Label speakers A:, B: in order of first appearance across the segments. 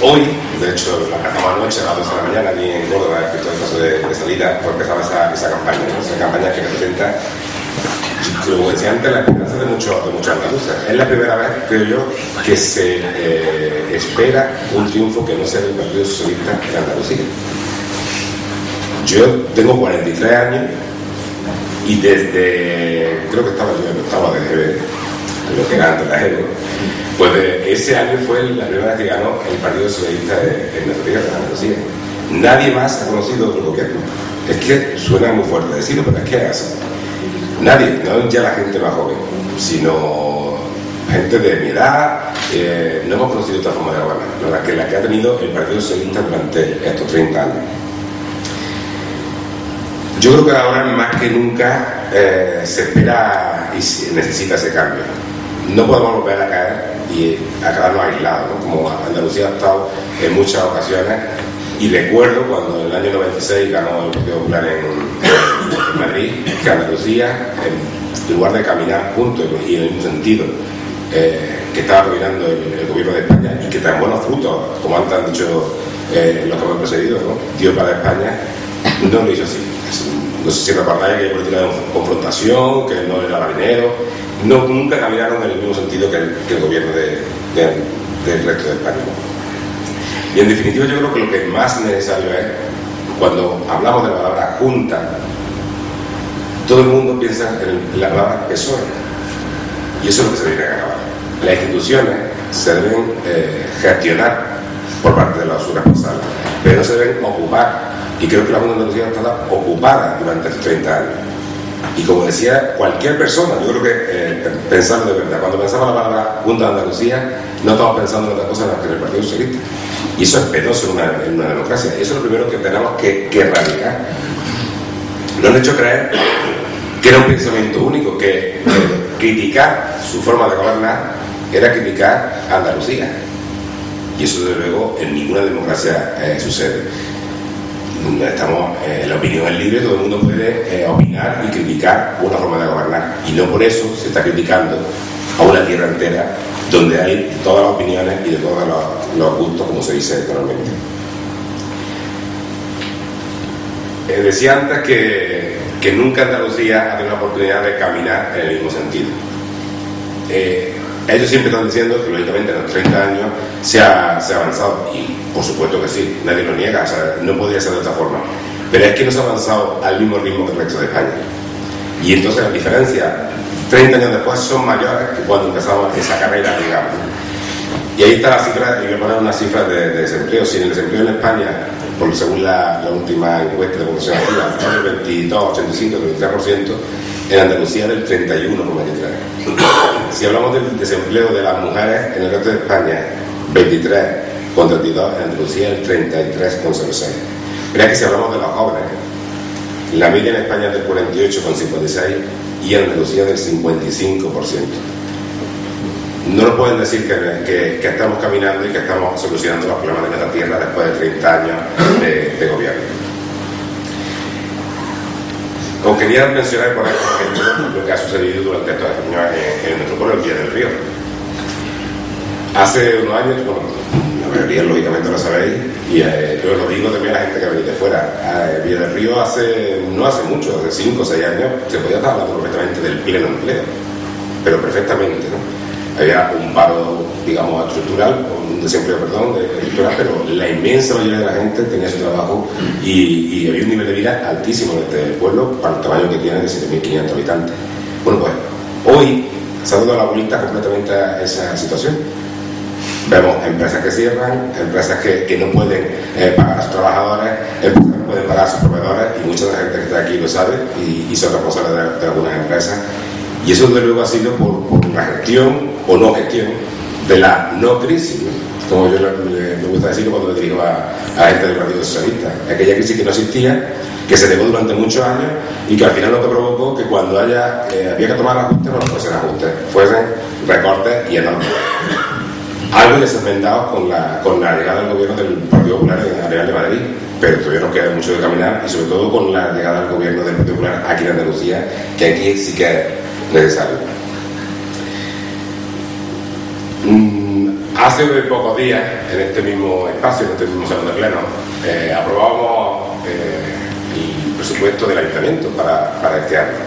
A: Hoy, de hecho, la empezamos anoche a las 12 de la mañana aquí en Córdoba, en el caso de salida, pues empezaba esa campaña, ¿no? Esa campaña que representa, como decía antes, la esperanza de muchos andaluces. Es la primera vez, creo yo, que se espera un triunfo que no sea del Partido Socialista en Andalucía. Yo tengo 43 años y desde, creo que estaba de GB, lo que era antes la GB, pues ese año fue la primera vez que ganó el Partido Socialista en nuestra tierra, en Andalucía. Nadie más ha conocido otro gobierno. Es que suena muy fuerte decirlo, pero es que es así. Nadie, no ya la gente más joven, sino gente de mi edad, no hemos conocido otra forma de gobernar, la que ha tenido el Partido Socialista durante estos 30 años. Yo creo que ahora más que nunca se espera y se necesita ese cambio. No podemos volver a caer y a quedarnos aislados, ¿no? Como Andalucía ha estado en muchas ocasiones, y recuerdo cuando en el año 96 ganó el Partido Popular en Madrid, que Andalucía, en lugar de caminar juntos y en el mismo sentido que estaba arruinando el gobierno de España y que traen buenos frutos, como antes han dicho los que me han precedido, ¿no? Dio para España, no lo hizo así. No sé si recordáis que hay política de confrontación, que no era marinero, nunca caminaron en el mismo sentido que el gobierno del resto de España. Y en definitiva yo creo que lo que más necesario es, cuando hablamos de la palabra junta, todo el mundo piensa en la palabra PSOE, y eso es lo que se tiene que acabar. Las instituciones se deben gestionar por parte de los responsables, pero no se deben ocupar. Y creo que la Junta de Andalucía está ocupada durante estos 30 años. Y como decía cualquier persona, yo creo que pensando de verdad, cuando pensamos la palabra Junta de Andalucía, no estamos pensando en otra cosa que en el Partido Socialista. Y eso es penoso en una democracia. Eso es lo primero que tenemos que erradicar. Nos han hecho creer que era un pensamiento único, que criticar su forma de gobernar era criticar a Andalucía. Y eso, desde luego, en ninguna democracia sucede. Estamos, la opinión es libre, todo el mundo puede opinar y criticar una forma de gobernar, y no por eso se está criticando a una tierra entera donde hay todas las opiniones y de todos los gustos, como se dice actualmente. Decía antes que nunca Andalucía ha tenido la oportunidad de caminar en el mismo sentido. Ellos siempre están diciendo que lógicamente en los 30 años se ha avanzado, y por supuesto que sí, nadie lo niega, o sea, no podría ser de otra forma, pero es que no se ha avanzado al mismo ritmo que el resto de España, y entonces las diferencias 30 años después son mayores que cuando empezamos esa carrera, digamos. Y ahí está la cifra, y voy a poner una cifra de desempleo. Si el desempleo en España, según la última encuesta de población activa, es del 22, 85, 33%, en Andalucía del 31,23%. Si hablamos del desempleo de las mujeres en el resto de España, 23,32%, en Andalucía el 33,06%. Pero es que si hablamos de los jóvenes, la media en España es del 48,56% y en Andalucía del 55%. No nos pueden decir que estamos caminando y que estamos solucionando los problemas de nuestra tierra después de 30 años de gobierno. Os quería mencionar, por ejemplo, lo que ha sucedido durante estos años en nuestro pueblo, el Villa del Río. Hace unos años, bueno, la mayoría lógicamente lo sabéis, y yo lo digo también a la gente que venís de fuera. Villa del Río no hace mucho, hace 5 o 6 años, se podía estar hablando perfectamente del pleno empleo, pero perfectamente, ¿no? Había un paro, digamos, estructural, un desempleo, estructural, pero la inmensa mayoría de la gente tenía su trabajo y había un nivel de vida altísimo en este pueblo para el tamaño que tiene, de 7.500 habitantes. Bueno, pues hoy se ha dado la vuelta completamente a esa situación. Vemos empresas que cierran, empresas que no pueden pagar a sus trabajadores, empresas que no pueden pagar a sus proveedores, y mucha de la gente que está aquí lo sabe y son responsables de algunas empresas. Y eso, desde luego, ha sido por la gestión o no gestión de la no crisis, ¿no? Como yo me gusta decirlo cuando me dirijo a la gente del Partido Socialista. Aquella crisis que no existía, que se negó durante muchos años y que al final lo que provocó que cuando había que tomar ajustes, no fuesen ajustes, fuesen recortes y enormes. Algo desenmendado con la llegada del gobierno del Partido Popular en Real de Madrid, pero todavía nos queda mucho de caminar, y sobre todo con la llegada del gobierno del Partido Popular aquí en Andalucía, que aquí sí que es necesario. Hace pocos días, en este mismo espacio, en este mismo salón de pleno, aprobábamos el presupuesto del ayuntamiento para este año.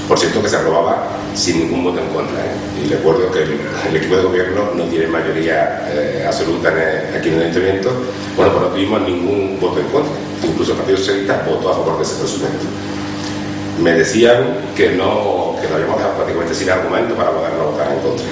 A: Por cierto, que se aprobaba sin ningún voto en contra, Y recuerdo que el equipo de gobierno no tiene mayoría absoluta aquí en el ayuntamiento. Bueno, pues no tuvimos ningún voto en contra. Incluso el Partido Socialista votó a favor de ese presupuesto. Me decían que lo habíamos dejado prácticamente sin argumento para poderlo votar en contra.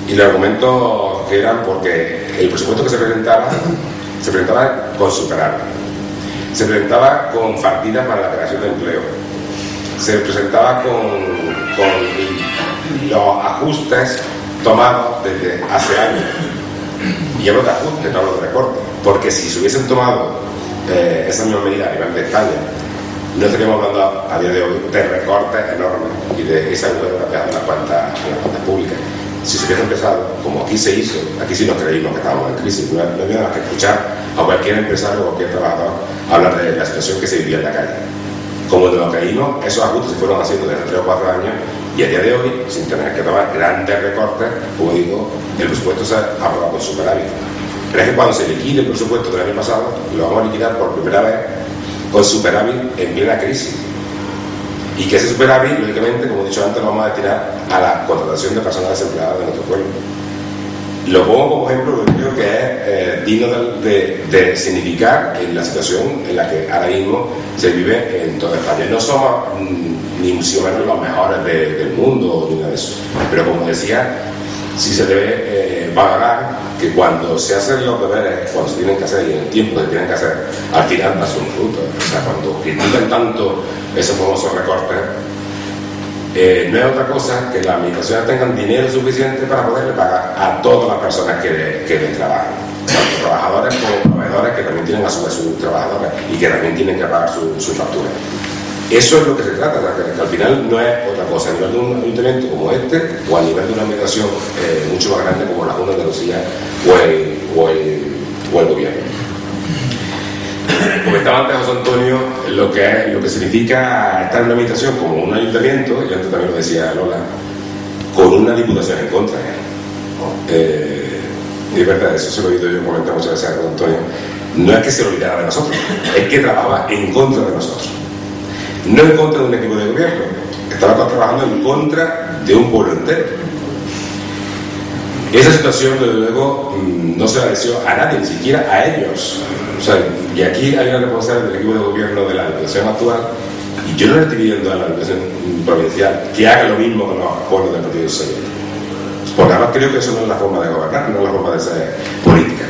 A: Y los argumentos que eran porque el presupuesto que se presentaba con superávit, se presentaba con partidas para la creación de empleo, se presentaba con los ajustes tomados desde hace años. Y hablo de ajustes, no hablo de recortes, porque si se hubiesen tomado esas mismas medidas a nivel de España, no estaríamos hablando a día de hoy de recortes enormes y de esa agujero en las cuentas públicas. Si se hubiese empezado, como aquí se hizo, aquí sí nos creímos que estábamos en crisis, no había nada que escuchar a cualquier empresario o cualquier trabajador hablar de la situación que se vivía en la calle. Como nos creímos, esos ajustes se fueron haciendo desde 3 o 4 años y a día de hoy, sin tener que tomar grandes recortes, como digo, el presupuesto se ha aprobado con superávit. Pero es que cuando se liquide el presupuesto del año pasado, lo vamos a liquidar por primera vez con superávit en plena crisis. Y que ese superávit, lógicamente, como he dicho antes, lo vamos a destinar a la contratación de personas desempleadas de nuestro pueblo. Lo pongo como ejemplo porque creo que es digno de significar en la situación en la que ahora mismo se vive en toda España. No somos ni mucho menos los mejores del mundo ni nada de eso. Pero como decía, sí se debe valorar que cuando se hacen los deberes, cuando se tienen que hacer y en el tiempo que se tienen que hacer, al final da sus frutos. O sea, cuando critican tanto esos famosos recortes, no es otra cosa que las administraciones tengan dinero suficiente para poderle pagar a todas las personas que les trabajan, tanto trabajadores como proveedores que también tienen a su vez sus trabajadores y que también tienen que pagar sus facturas. Eso es lo que se trata, que al final no es otra cosa a nivel de un ayuntamiento como este o a nivel de una administración mucho más grande como la Junta de Andalucía o el gobierno. Comentaba antes José Antonio lo que significa estar en una administración como un ayuntamiento, y antes también lo decía Lola, con una diputación en contra. Y es verdad, eso se lo he oído yo comentar muchas veces a José Antonio. No es que se olvidara de nosotros, es que trabajaba en contra de nosotros. No en contra de un equipo de gobierno, estaba trabajando en contra de un pueblo entero. Esa situación, desde luego, no se la deseo a nadie, ni siquiera a ellos. O sea, y aquí hay una responsabilidad del equipo de gobierno de la Diputación actual, y yo no le estoy pidiendo a la Diputación provincial que haga lo mismo con los pueblos del Partido Socialista. Porque además creo que eso no es la forma de gobernar, no es la forma de ser política.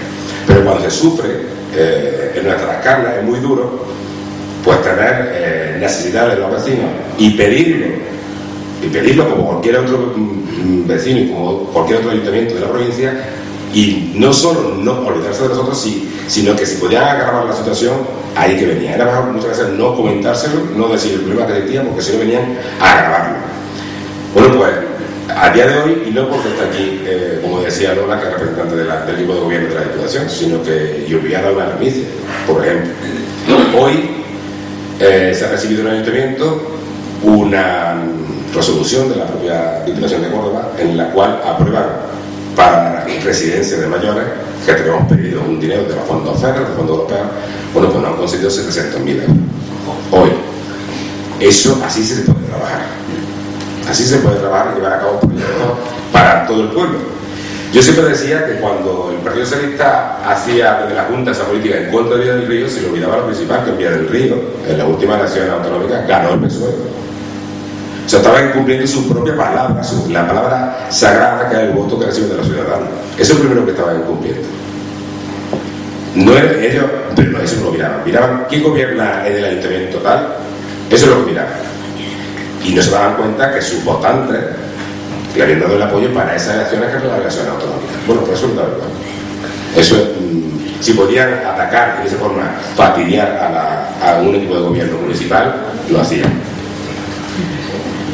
A: Pero cuando se sufre en nuestras carnes es muy duro, pues tener necesidades de los vecinos y pedirlo como cualquier otro vecino y como cualquier otro ayuntamiento de la provincia, y no solo no olvidarse de nosotros, sino que si podían agravar la situación, ahí que venía. Era mejor muchas veces no comentárselo, no decir el problema que existía, porque si no venían a agravarlo. Bueno, pues a día de hoy, y no porque está aquí, como decía Lola, que es representante del equipo de gobierno de la Diputación, sino que yo voy a dar una primicia. Por ejemplo, hoy se ha recibido en el ayuntamiento una resolución de la propia Diputación de Córdoba en la cual aprueban para residencias de mayores, que tenemos pedido un dinero de los fondos FEDER, de fondos europeos, bueno, pues nos han concedido 700.000 euros. Hoy. Eso así se puede trabajar. Así se puede trabajar y llevar a cabo proyectos para todo el pueblo. Yo siempre decía que cuando el Partido Socialista hacía desde la Junta esa política en contra de Vía del Río, se le olvidaba lo principal, que en Vía del Río, en la última elección autonómica, ganó el PSOE. O sea, estaba incumpliendo su propia palabra, la palabra sagrada que es el voto que reciben de los ciudadanos. Eso es lo primero que estaban incumpliendo. No eran ellos, pero no, eso no lo miraban. Miraban quién gobierna en el ayuntamiento tal, eso es lo que miraban. Y no se daban cuenta que sus votantes le habían dado el apoyo para esas elecciones que eran las elecciones autonómicas. Bueno, pues eso no da igual. Eso es, si podían atacar de esa forma, fastidiar a un equipo de gobierno municipal, lo hacían.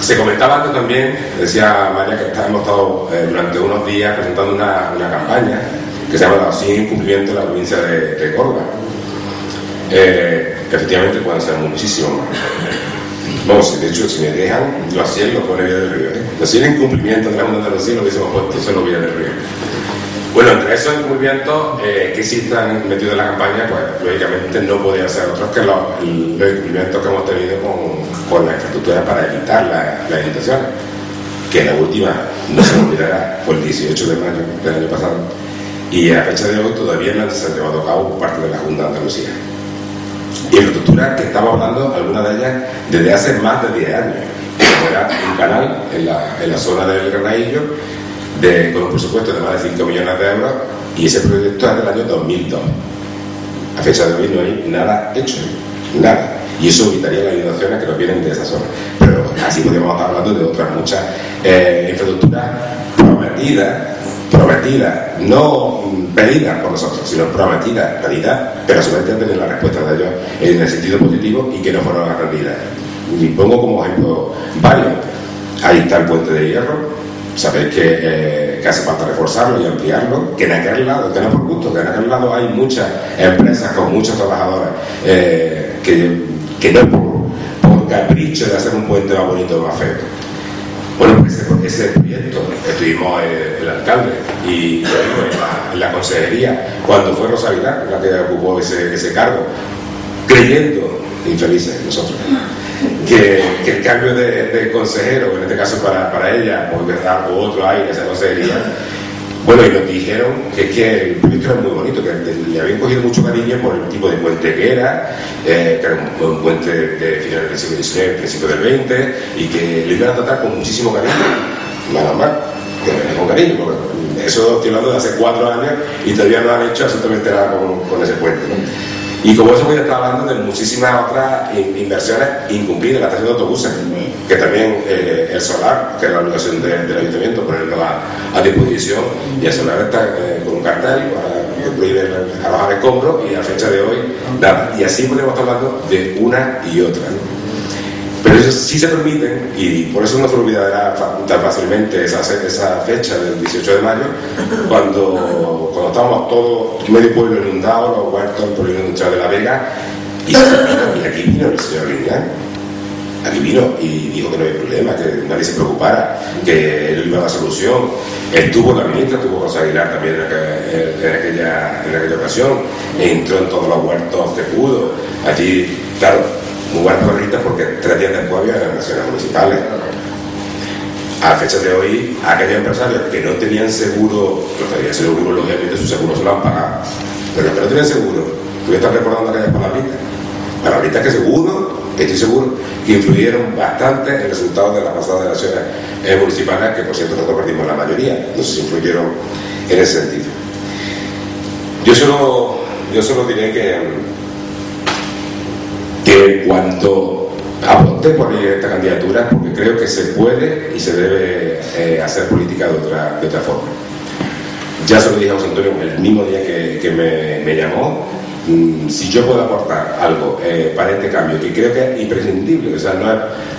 A: Se comentaba antes también, decía María, que hemos estado durante unos días presentando una campaña que se llama Sin Incumplimiento en la provincia de Córdoba. Efectivamente pueden ser muchísimos más. Vamos, de hecho, si me dejan, los 100 los pone Vía del Río. Los 100 incumplimientos de la Junta de Andalucía lo hubiésemos puesto solo Vía del Río. Bueno, entre esos incumplimientos que sí están metidos en la campaña, pues lógicamente no podía ser otros que los incumplimientos que hemos tenido con la infraestructura para evitar las inundaciones, que la última, no se me olvidará, fue el 18 de mayo del año pasado, y a fecha de hoy todavía no se han llevado a cabo por parte de la Junta de Andalucía. Y infraestructuras que estamos hablando, algunas de ellas, desde hace más de 10 años. Como era un canal en la zona del Granadillo, con un presupuesto de más de 5 millones de euros, y ese proyecto es del año 2002. A fecha de hoy no hay nada hecho, nada. Y eso evitaría las inundaciones que nos vienen de esa zona. Pero así podríamos estar hablando de otras muchas infraestructuras prometidas, no pedidas por nosotros, sino prometidas, pedidas, pero a su vez tener la respuesta de ellos en el sentido positivo y que no fueron atendidas. Y pongo como ejemplo varios. Ahí está el puente de hierro. Sabéis que hace falta reforzarlo y ampliarlo, que en aquel lado, que no por gusto, que en aquel lado hay muchas empresas con muchos trabajadores que no por capricho de hacer un puente más bonito o más feo. Bueno, pues ese proyecto estuvimos el alcalde y en la consejería, cuando fue Rosa Aguilar la que ocupó ese cargo, creyendo, infelices nosotros, que el cambio de consejero, en este caso para ella, porque dar otro aire a esa consejería, bueno, y nos dijeron que el proyecto era muy bonito, que le habían cogido mucho cariño por el tipo de puente que era un puente de finales del siglo XIX, principios del XX, y que lo iban a tratar con muchísimo cariño, nada más, que lo venía con cariño, porque eso estoy hablando de hace 4 años y todavía no han hecho absolutamente nada con ese puente, ¿no? Y como eso voy a estar hablando de muchísimas otras inversiones incumplidas, la estación de autobuses, que también el solar, que es la obligación del ayuntamiento, ponerlo a disposición, y el solar está con un cartel para prohibir arrojar escombros, y a la fecha de hoy nada. Y así podemos estar hablando de una y otra, ¿no? Pero eso sí se permiten, y por eso no se olvidará tan fácilmente esa fecha del 18 de mayo, cuando estábamos todos, medio pueblo inundado, los huertos, el pueblo industrial de La Vega, y aquí vino el señor Griñán. Aquí vino y dijo que no había problema, que nadie se preocupara, que él iba a dar solución. Estuvo la ministra, estuvo Rosa Aguilar también en aquella ocasión, entró en todos los huertos que pudo. Allí, claro, muy buenas barritas porque 3 días después había elecciones municipales. A la fecha de hoy, aquellos empresarios que no tenían seguro, lógicamente su seguro se lo han pagado, pero los que no tenían seguro, tú estás recordando aquellas palabritas que seguro, estoy seguro, que influyeron bastante en el resultado de las pasadas elecciones municipales, que por cierto nosotros perdimos la mayoría, no sé si influyeron en ese sentido. Yo solo diré que cuando aposté por esta candidatura, porque creo que se puede y se debe hacer política de otra forma. Ya se lo dije a José Antonio el mismo día que me llamó. Si yo puedo aportar algo para este cambio, que creo que es imprescindible, o sea, no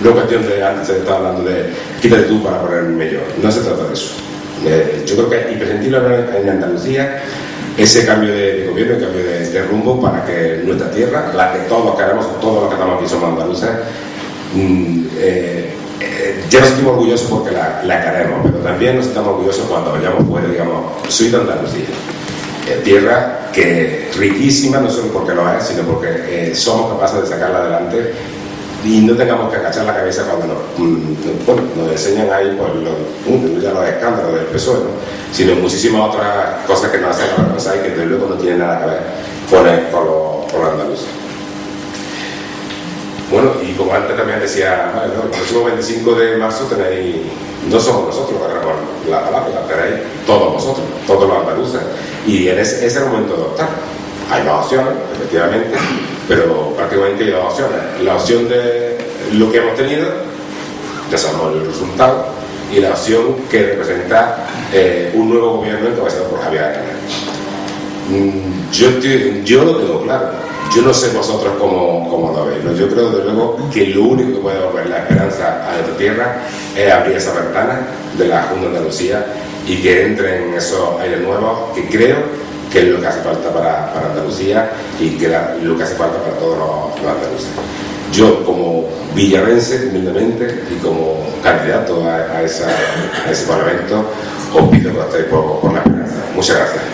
A: es cuestión de, antes se estaba hablando de quítate tú para ponerme yo, no se trata de eso. Yo creo que es imprescindible en Andalucía ese cambio de gobierno, el cambio de rumbo, para que nuestra tierra, la que todos queremos, todos los que estamos aquí somos andaluces, ya nos sentimos orgullosos porque la queremos, pero también nos sentimos orgullosos cuando vayamos fuera, digamos, soy de Andalucía. Tierra que riquísima, no solo porque lo es, sino porque somos capaces de sacarla adelante y no tengamos que agachar la cabeza cuando nos enseñan ahí por los escándalos del PSOE, ¿no? Sino muchísimas otras cosas que nos hacen avergonzar y que desde luego no tienen nada que ver con los andaluces. Bueno, y como antes también decía, bueno, el próximo 25 de marzo tenéis, no somos nosotros los que tenemos la palabra, la tenéis todos vosotros, todos los andaluces, y en ese es el momento de optar. Hay más opciones, efectivamente, pero prácticamente hay 2 opciones. La opción de lo que hemos tenido, ya sabemos el resultado, y la opción que representa un nuevo gobierno encabezado por Javier Aragonés. Yo lo tengo claro. Yo no sé vosotros cómo lo veis, ¿no? Yo creo desde luego que lo único que puede volver la esperanza a nuestra tierra es abrir esa ventana de la Junta de Andalucía y que entren esos aires nuevos, que creo que es lo que hace falta para Andalucía y que lo que hace falta para todos los andaluces. Yo, como villarrense, humildemente, y como candidato a ese parlamento, os pido que estéis por la esperanza. Muchas gracias.